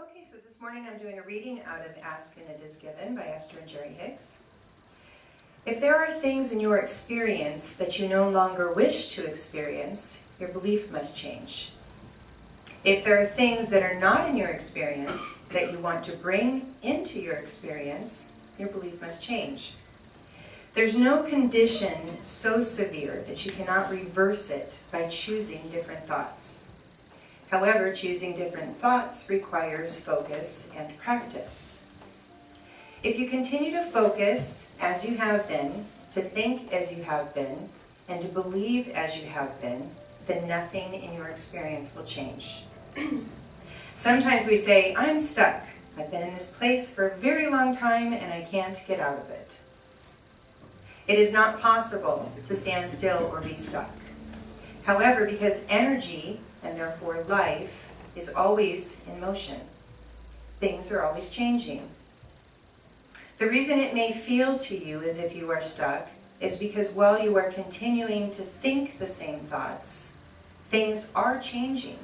Okay, so this morning I'm doing a reading out of Ask and It Is Given by Esther and Jerry Hicks. If there are things in your experience that you no longer wish to experience, your belief must change. If there are things that are not in your experience that you want to bring into your experience, your belief must change. There's no condition so severe that you cannot reverse it by choosing different thoughts. However, choosing different thoughts requires focus and practice. If you continue to focus as you have been, to think as you have been, and to believe as you have been, then nothing in your experience will change. Sometimes we say, I'm stuck. I've been in this place for a very long time and I can't get out of it. It is not possible to stand still or be stuck. However, because energy, and therefore life, is always in motion, things are always changing. The reason it may feel to you as if you are stuck is because while you are continuing to think the same thoughts, things are changing.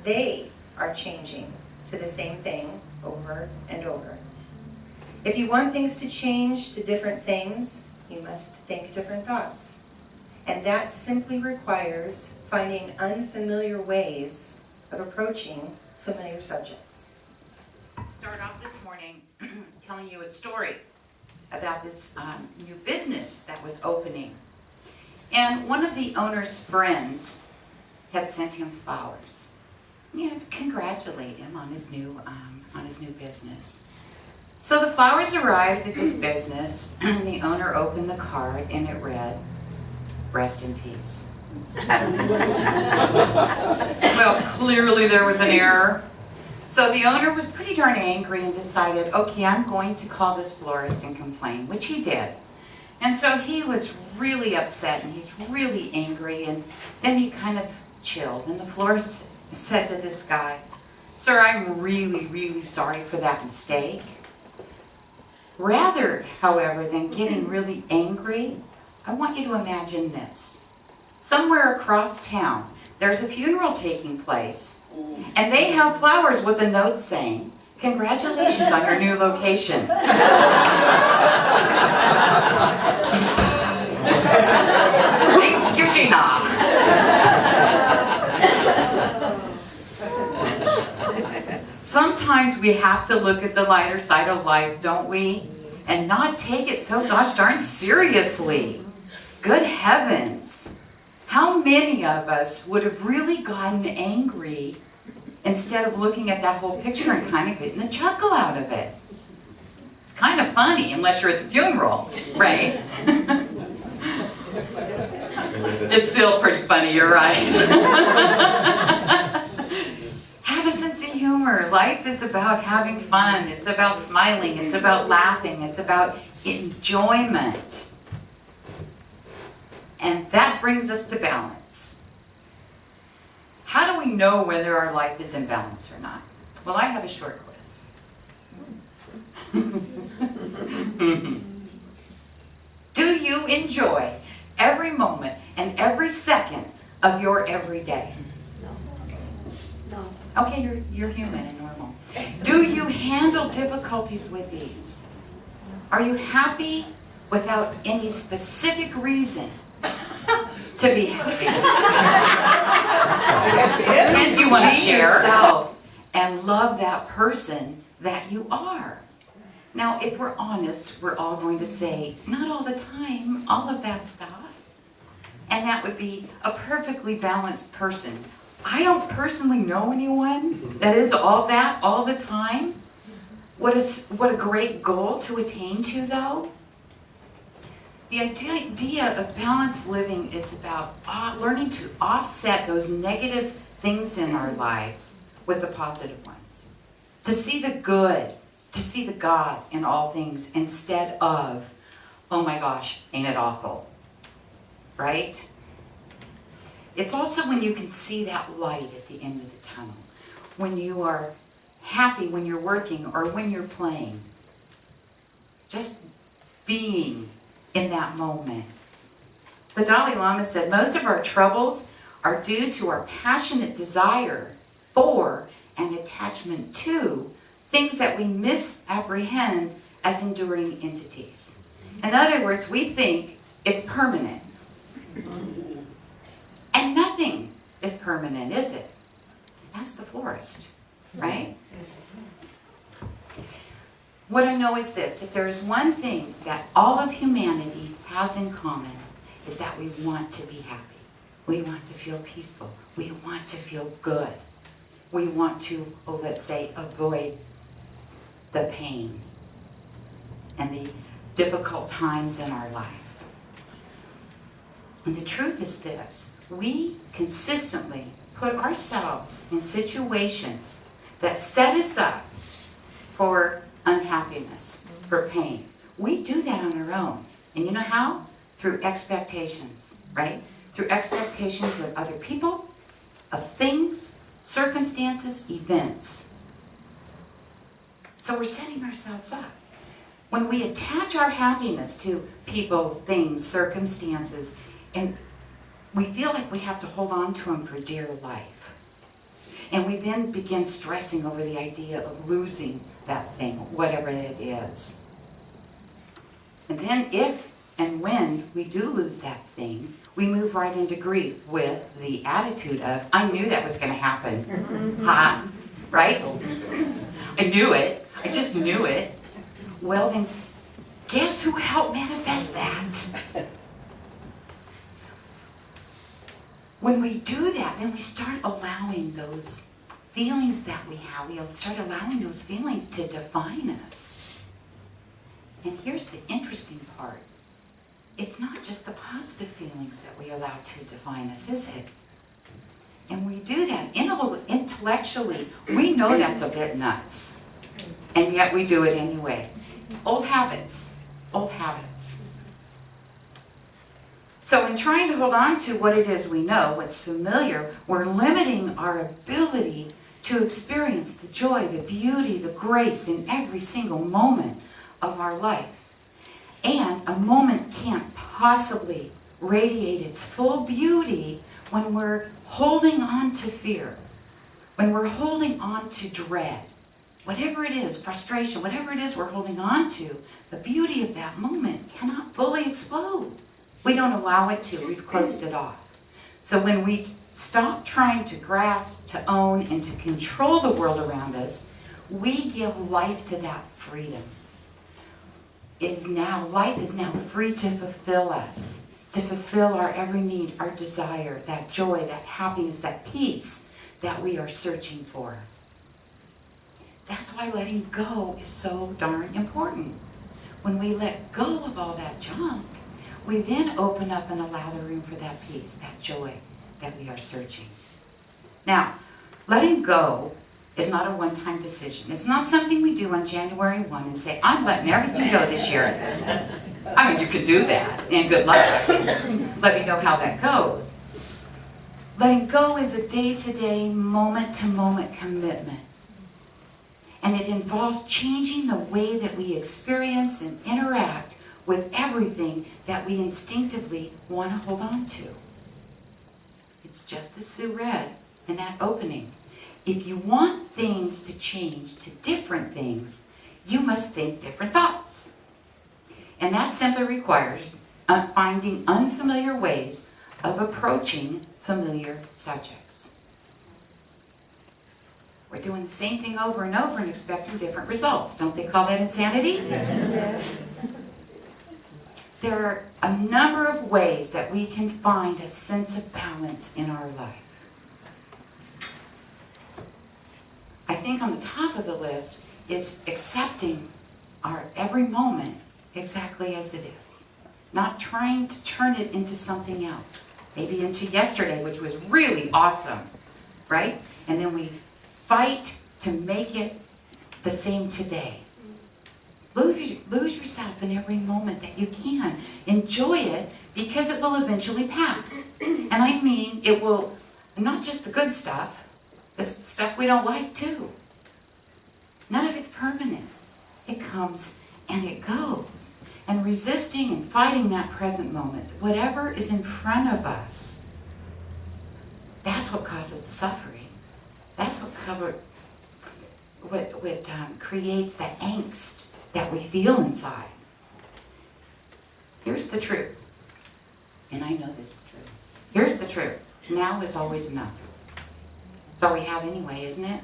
They are changing to the same thing over and over. If you want things to change to different things, you must think different thoughts. And that simply requires finding unfamiliar ways of approaching familiar subjects. Start off this morning telling you a story about this new business that was opening. And one of the owner's friends had sent him flowers, to congratulate him on his new business. So the flowers arrived at this business, and the owner opened the card, and it read, "Rest in peace." Well, clearly there was an error. So the owner was pretty darn angry and decided, okay, I'm going to call this florist and complain, which he did. And so he was really upset and he's really angry, and then he kind of chilled, and the florist said to this guy, "Sir, I'm really, really sorry for that mistake. Rather, however, than getting really angry, I want you to imagine this. Somewhere across town, there's a funeral taking place, and they have flowers with a note saying, 'Congratulations on your new location.'" Thank you, Gina. Sometimes we have to look at the lighter side of life, don't we? And not take it so gosh darn seriously. Good heavens. How many of us would have really gotten angry instead of looking at that whole picture and kind of getting a chuckle out of it? It's kind of funny unless you're at the funeral, right? It's still pretty funny, you're right. Have a sense of humor. Life is about having fun. It's about smiling. It's about laughing. It's about enjoyment. And that brings us to balance. How do we know whether our life is in balance or not? Well, I have a short quiz. Do you enjoy every moment and every second of your everyday? No. Okay, you're human and normal. Do you handle difficulties with ease? Are you happy without any specific reason to be happy? And do you want to share yourself and love that person that you are? Now, if we're honest, we're all going to say, not all the time, all of that stuff. And that would be a perfectly balanced person. I don't personally know anyone that is all that all the time. What a great goal to attain to, though. The idea of balanced living is about learning to offset those negative things in our lives with the positive ones. To see the good, to see the God in all things instead of, oh my gosh, ain't it awful, right? It's also when you can see that light at the end of the tunnel, when you are happy when you're working or when you're playing. Just being in that moment. The Dalai Lama said most of our troubles are due to our passionate desire for and attachment to things that we misapprehend as enduring entities. In other words, we think it's permanent. And nothing is permanent, is it? That's the forest, right? What I know is this: if there is one thing that all of humanity has in common, is that we want to be happy. We want to feel peaceful. We want to feel good. We want to, let's say, avoid the pain and the difficult times in our life. And the truth is this: we consistently put ourselves in situations that set us up for unhappiness, for pain. We do that on our own. And you know how? Through expectations, right? Through expectations of other people, of things, circumstances, events. So we're setting ourselves up. When we attach our happiness to people, things, circumstances, and we feel like we have to hold on to them for dear life. And we then begin stressing over the idea of losing that thing, whatever it is. And then if and when we do lose that thing, we move right into grief with the attitude of, I knew that was going to happen. Ha! Right? I knew it. I just knew it. Well, then, guess who helped manifest that? When we do that, then we start allowing those feelings that we have. We start allowing those feelings to define us. And here's the interesting part. It's not just the positive feelings that we allow to define us, is it? And we do that intellectually. We know that's a bit nuts. And yet we do it anyway. Old habits. Old habits. So in trying to hold on to what it is we know, what's familiar, we're limiting our ability to experience the joy, the beauty, the grace in every single moment of our life. And a moment can't possibly radiate its full beauty when we're holding on to fear, when we're holding on to dread. Whatever it is, frustration, whatever it is we're holding on to, the beauty of that moment cannot fully explode. We don't allow it to. We've closed it off. So when we stop trying to grasp, to own, and to control the world around us, we give life to that freedom. Life is now free to fulfill us, to fulfill our every need, our desire, that joy, that happiness, that peace that we are searching for. That's why letting go is so darn important. When we let go of all that junk, we then open up and allow the room for that peace, that joy that we are searching. Now, letting go is not a one-time decision. It's not something we do on January 1 and say, I'm letting everything go this year. I mean, you could do that, and good luck. Let me know how that goes. Letting go is a day-to-day, moment-to-moment commitment. And it involves changing the way that we experience and interact with everything that we instinctively want to hold on to. It's just as Sue read in that opening. If you want things to change to different things, you must think different thoughts. And that simply requires finding unfamiliar ways of approaching familiar subjects. We're doing the same thing over and over and expecting different results. Don't they call that insanity? Yes. There are a number of ways that we can find a sense of balance in our life. I think on the top of the list is accepting our every moment exactly as it is. Not trying to turn it into something else. Maybe into yesterday, which was really awesome, right? And then we fight to make it the same today. Lose yourself in every moment that you can. Enjoy it because it will eventually pass. And I mean, it will, not just the good stuff, the stuff we don't like too. None of it's permanent. It comes and it goes. And resisting and fighting that present moment, whatever is in front of us, that's what causes the suffering. That's what creates the angst that we feel inside. Here's the truth. And I know this is true. Here's the truth. Now is always enough. It's all we have anyway, isn't it?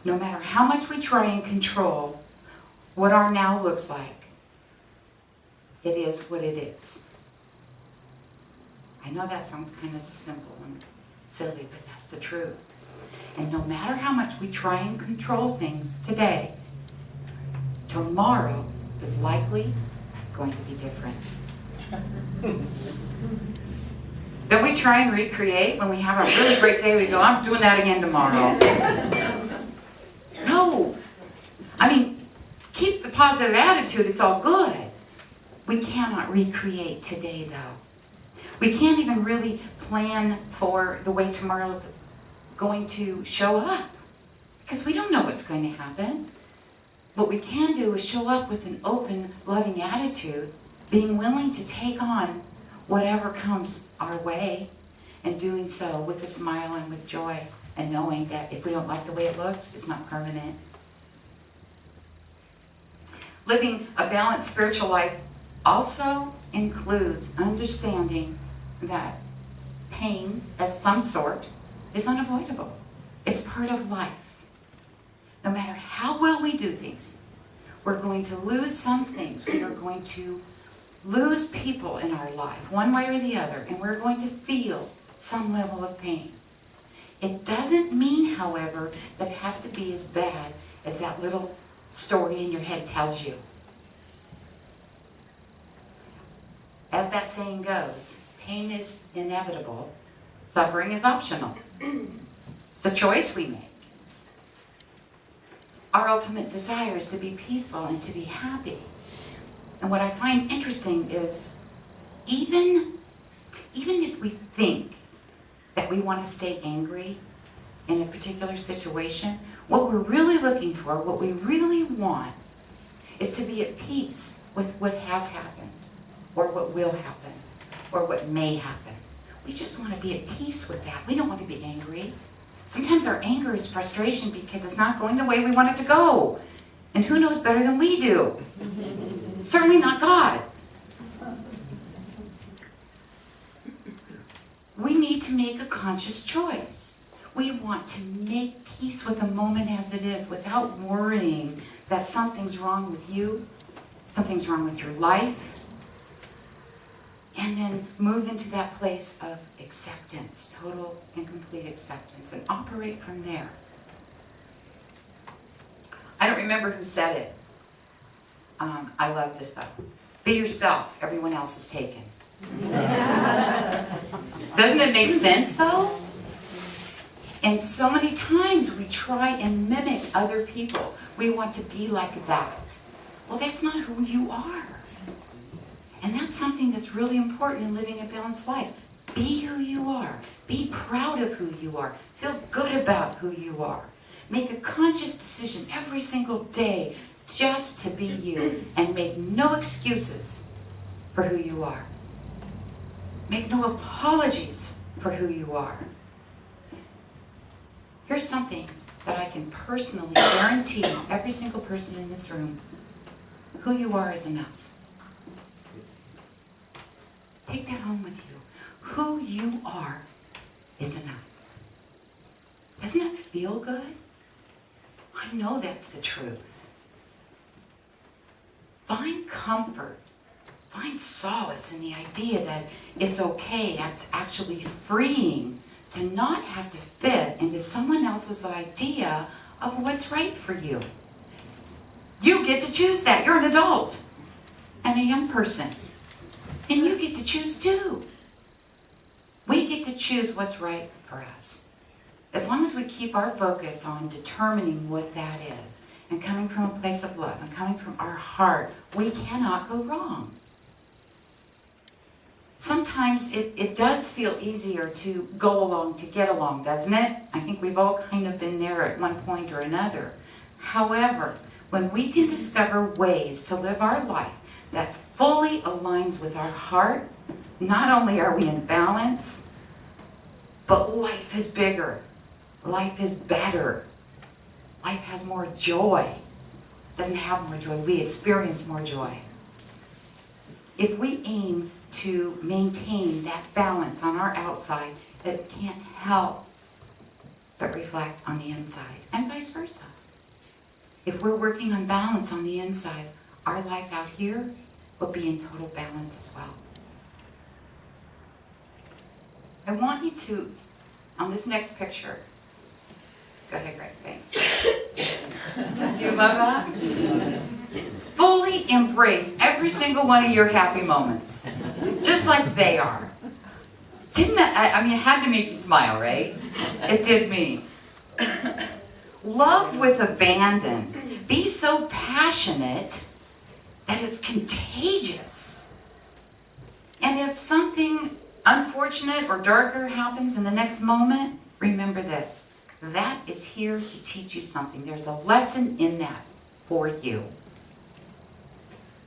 No matter how much we try and control what our now looks like, it is what it is. I know that sounds kind of simple and silly, but that's the truth. And no matter how much we try and control things today, tomorrow is likely going to be different. Don't we try and recreate when we have a really great day? We go, I'm doing that again tomorrow. No. I mean, keep the positive attitude. It's all good. We cannot recreate today, though. We can't even really plan for the way tomorrow's going to show up because we don't know what's going to happen. What we can do is show up with an open, loving attitude, being willing to take on whatever comes our way, and doing so with a smile and with joy, and knowing that if we don't like the way it looks, it's not permanent. Living a balanced spiritual life also includes understanding that pain of some sort is unavoidable. It's part of life. No matter how well we do things, we're going to lose some things. We are going to lose people in our life, one way or the other, and we're going to feel some level of pain. It doesn't mean, however, that it has to be as bad as that little story in your head tells you. As that saying goes, pain is inevitable, suffering is optional. It's a choice we make. Our ultimate desire is to be peaceful and to be happy. And what I find interesting is even if we think that we want to stay angry in a particular situation, what we're really looking for, what we really want, is to be at peace with what has happened, or what will happen, or what may happen. We just want to be at peace with that. We don't want to be angry. Sometimes our anger is frustration because it's not going the way we want it to go. And who knows better than we do? Certainly not God. We need to make a conscious choice. We want to make peace with the moment as it is without worrying that something's wrong with you, something's wrong with your life, and then move into that place of acceptance, total and complete acceptance, and operate from there. I don't remember who said it. I love this though. Be yourself, everyone else is taken. Doesn't it make sense though? And so many times we try and mimic other people. We want to be like that. Well, that's not who you are. And that's something that's really important in living a balanced life. Be who you are. Be proud of who you are. Feel good about who you are. Make a conscious decision every single day just to be you, and make no excuses for who you are. Make no apologies for who you are. Here's something that I can personally guarantee every single person in this room. Who you are is enough. Take that home with you. Who you are is enough. Doesn't that feel good? I know that's the truth. Find comfort. Find solace in the idea that it's okay, that's actually freeing to not have to fit into someone else's idea of what's right for you. You get to choose that. You're an adult and a young person. And you get to choose too. We get to choose what's right for us. As long as we keep our focus on determining what that is, and coming from a place of love, and coming from our heart, we cannot go wrong. Sometimes it does feel easier to go along to get along, doesn't it? I think we've all kind of been there at one point or another. However, when we can discover ways to live our life that fully aligns with our heart, not only are we in balance, but life is bigger. Life is better. life has more joy. Doesn't have more joy. We experience more joy. If we aim to maintain that balance on our outside, it can't help but reflect on the inside, and vice versa. If we're working on balance on the inside, our life out here will be in total balance as well. I want you to, on this next picture, go ahead, Greg, thanks. Do you love that? Fully embrace every single one of your happy moments, just like they are. Didn't that, I mean, it had to make you smile, right? It did me. Love with abandon. Be so passionate that it's contagious. And if something unfortunate or darker happens in the next moment, remember this. That is here to teach you something. There's a lesson in that for you.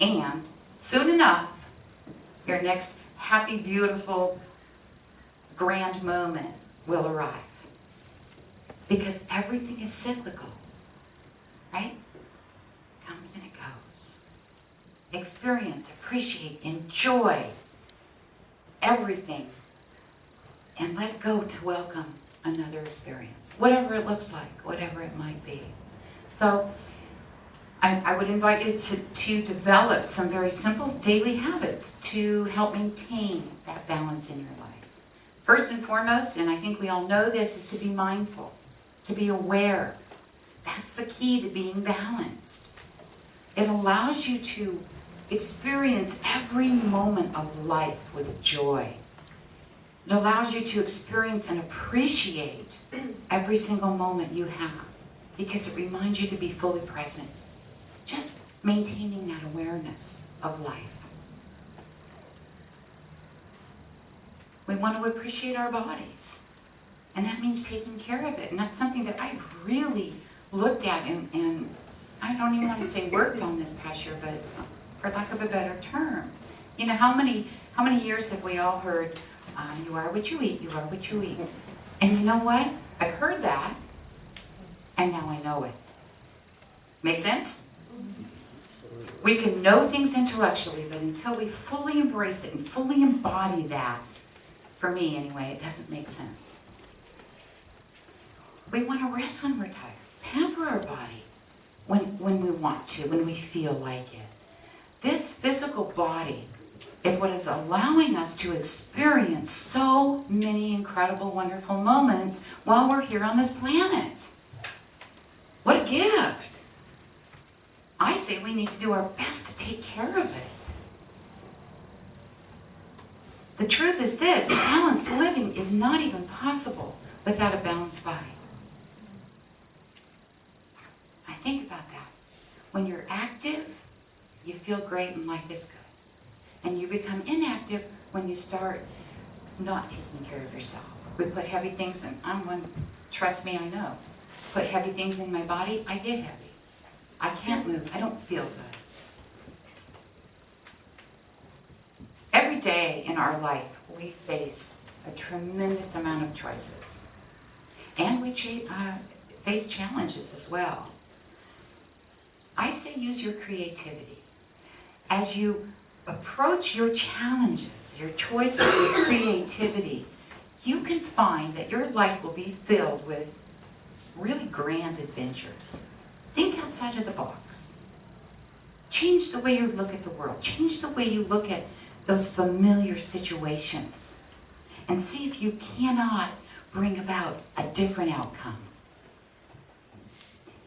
And soon enough, your next happy, beautiful, grand moment will arrive. Because everything is cyclical, right? Comes and it goes. Experience, appreciate, enjoy everything, and let go to welcome another experience, whatever it looks like, whatever it might be. So I would invite you to develop some very simple daily habits to help maintain that balance in your life. First and foremost, and I think we all know this, is to be mindful, to be aware. That's the key to being balanced. It allows you to experience every moment of life with joy. It allows you to experience and appreciate every single moment you have because it reminds you to be fully present. Just maintaining that awareness of life. We want to appreciate our bodies, and that means taking care of it. And that's something that I've really looked at and I don't even want to say worked on this past year, but for lack of a better term. You know, how many years have we all heard, you are what you eat, you are what you eat. And you know what? I've heard that, and now I know it. Make sense? We can know things intellectually, but until we fully embrace it and fully embody that, for me anyway, it doesn't make sense. We want to rest when we're tired, pamper our body when we want to, when we feel like it. This physical body is what is allowing us to experience so many incredible, wonderful moments while we're here on this planet. What a gift! I say we need to do our best to take care of it. The truth is this, balanced living is not even possible without a balanced body. I think about that. When you're active, you feel great and life is good. And you become inactive when you start not taking care of yourself. We put heavy things in. Trust me, I know. Put heavy things in my body, I get heavy. I can't move. I don't feel good. Every day in our life, we face a tremendous amount of choices. And we face challenges as well. I say use your creativity. As you approach your challenges, your choices with creativity, you can find that your life will be filled with really grand adventures. Think outside of the box. Change the way you look at the world. Change the way you look at those familiar situations. And see if you cannot bring about a different outcome.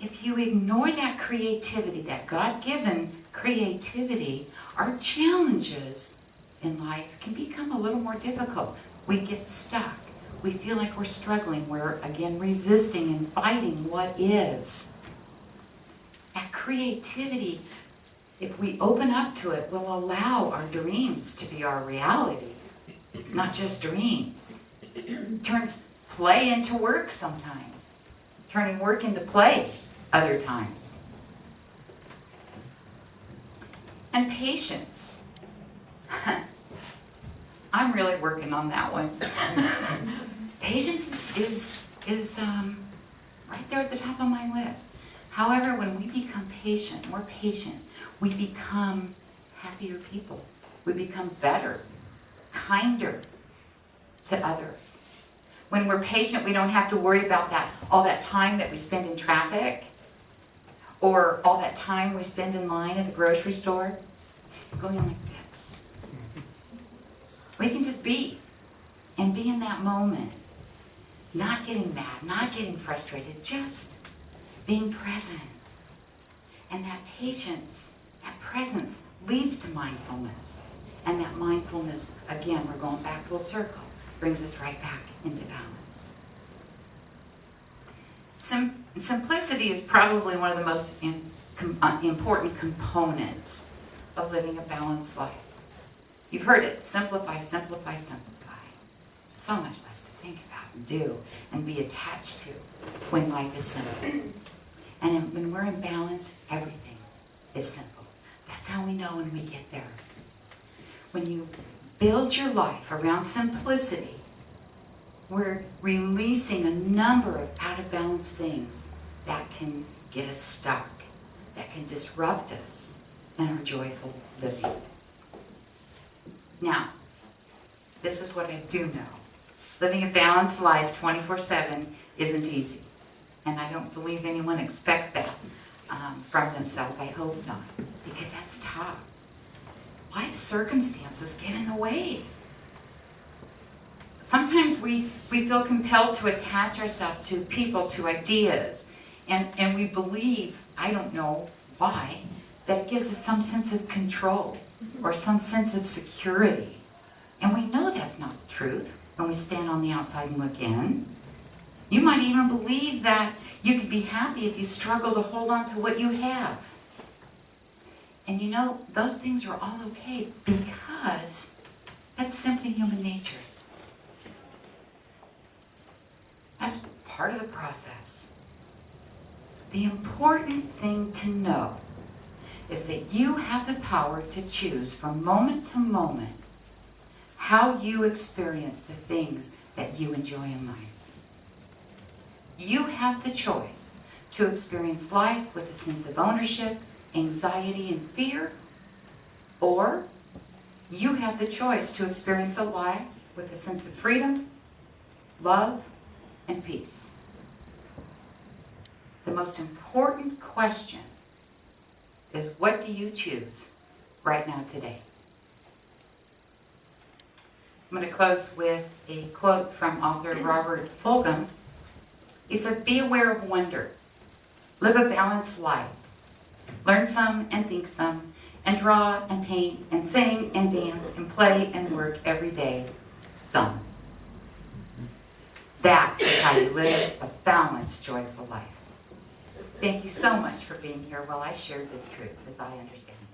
If you ignore that creativity, that God-given creativity, our challenges in life can become a little more difficult. We get stuck. We feel like we're struggling. We're, again, resisting and fighting what is. That creativity, if we open up to it, will allow our dreams to be our reality, not just dreams. It turns play into work sometimes, turning work into play other times. And patience. I'm really working on that one. Patience is right there at the top of my list. However, when we become patient, more patient, we become happier people. We become better, kinder to others. When we're patient, we don't have to worry about all that time that we spend in traffic, or all that time we spend in line at the grocery store, going like this. We can just be, and be in that moment. Not getting mad, not getting frustrated, just being present. And that patience, that presence leads to mindfulness. And that mindfulness, again, we're going back full circle, brings us right back into balance. Simplicity is probably one of the most important components of living a balanced life. You've heard it, simplify, simplify, simplify. So much less to think about and do and be attached to when life is simple. And when we're in balance, everything is simple. That's how we know when we get there. When you build your life around simplicity, we're releasing a number of out of balance things that can get us stuck, that can disrupt us in our joyful living. Now, this is what I do know. Living a balanced life 24/7 isn't easy. And I don't believe anyone expects that from themselves. I hope not, because that's tough. Life circumstances get in the way. Sometimes we feel compelled to attach ourselves to people, to ideas, and we believe, I don't know why, that it gives us some sense of control or some sense of security. And we know that's not the truth when we stand on the outside and look in. You might even believe that you could be happy if you struggle to hold on to what you have. And you know, those things are all okay because that's simply human nature. That's part of the process. The important thing to know is that you have the power to choose from moment to moment how you experience the things that you enjoy in life. You have the choice to experience life with a sense of ownership, anxiety, and fear, or you have the choice to experience a life with a sense of freedom, love, and peace. The most important question is, what do you choose right now today? I'm going to close with a quote from author Robert Fulghum. He said, "Be aware of wonder. Live a balanced life. Learn some and think some, and draw and paint and sing and dance and play and work every day some." That is how you live a balanced, joyful life. Thank you so much for being here while I shared this truth as I understand it.